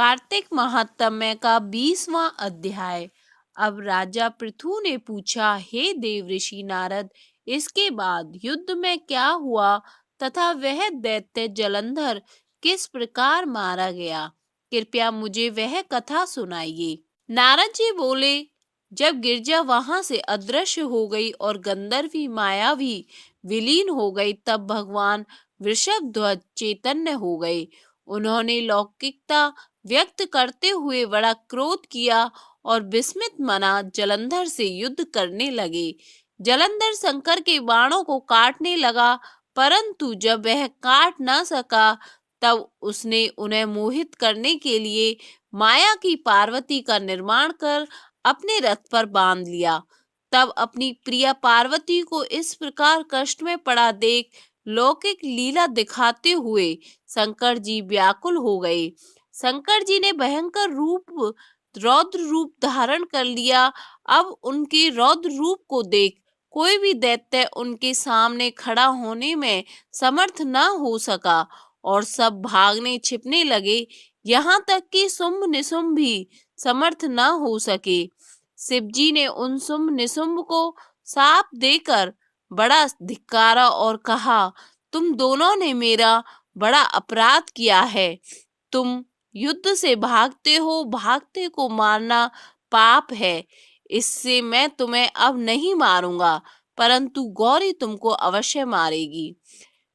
कार्तिक महात्म्य का 20वां अध्याय। अब राजा पृथु ने पूछा, हे देवऋषि नारद, इसके बाद युद्ध में क्या हुआ तथा वह दैत्य जलंधर किस प्रकार मारा गया? कृपया मुझे वह कथा सुनाइए। नारद जी बोले, जब गिरजा वहां से अदृश्य हो गई और गंधर्वी माया भी विलीन हो गई, तब भगवान वृषभध्वज चैतन्य हो गए। उन्होंने लौकिकता व्यक्त करते हुए बड़ा क्रोध किया और विस्मित मना जलंधर से युद्ध करने लगे। जलंधर शंकर के बाणों को काटने लगा, परंतु जब वह काट न सका, तब उसने उन्हें मोहित करने के लिए माया की पार्वती का निर्माण कर अपने रथ पर बांध लिया। तब अपनी प्रिय पार्वती को इस प्रकार कष्ट में पड़ा देख लौकिक लीला दिखाते हुए शंकर जी व्याकुल हो गए। शंकर जी ने भयंकर रौद्र रूप धारण कर लिया। अब उनके रौद्र रूप को देख कोई भी दैत्य उनके सामने खड़ा होने में समर्थ न हो सका और सब भागने छिपने लगे, यहाँ तक कि शुंभ निशुंभ भी समर्थ न हो सके। शिव जी ने उन शुंभ निशुंभ को शाप देकर बड़ा धिक्कारा और कहा, तुम दोनों ने मेरा बड़ा अपराध किया है। तुम युद्ध से भागते हो, भागते को मारना पाप है। इससे मैं तुम्हें अब नहीं मारूंगा, परंतु गौरी तुमको अवश्य मारेगी।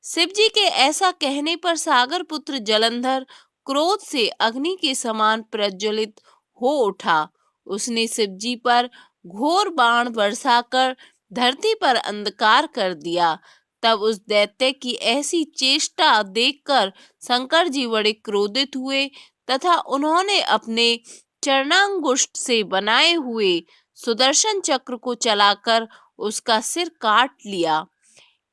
शिव जी के ऐसा कहने पर सागर पुत्र जलंधर क्रोध से अग्नि के समान प्रज्वलित हो उठा। उसने शिव जी पर घोर बाण बरसाकर धरती पर अंधकार कर दिया। तब उस दैत्य की ऐसी चेष्टा देखकर शंकर जी बड़े क्रोधित हुए तथा उन्होंने अपने चरणांगुष्ठ से बनाए हुए सुदर्शन चक्र को चलाकर उसका सिर काट लिया।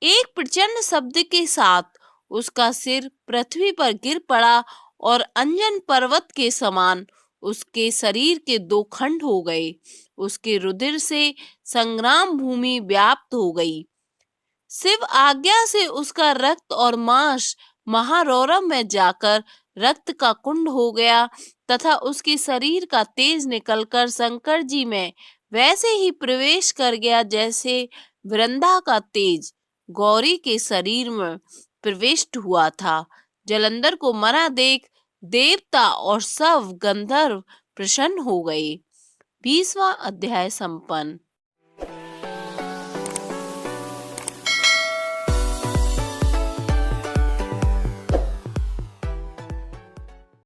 एक प्रचंड शब्द के साथ उसका सिर पृथ्वी पर गिर पड़ा और अंजन पर्वत के समान उसके शरीर के दो खंड हो गए। उसके रुधिर से संग्राम भूमि व्याप्त हो गई। शिव आज्ञा से उसका रक्त और मांस महारौरव में जाकर रक्त का कुंड हो गया तथा उसके शरीर का तेज निकलकर शंकर जी में वैसे ही प्रवेश कर गया जैसे वृंदा का तेज गौरी के शरीर में प्रविष्ट हुआ था। जलंधर को मरा देख देवता और सब गंधर्व प्रसन्न हो गए। 20वां अध्याय संपन्न।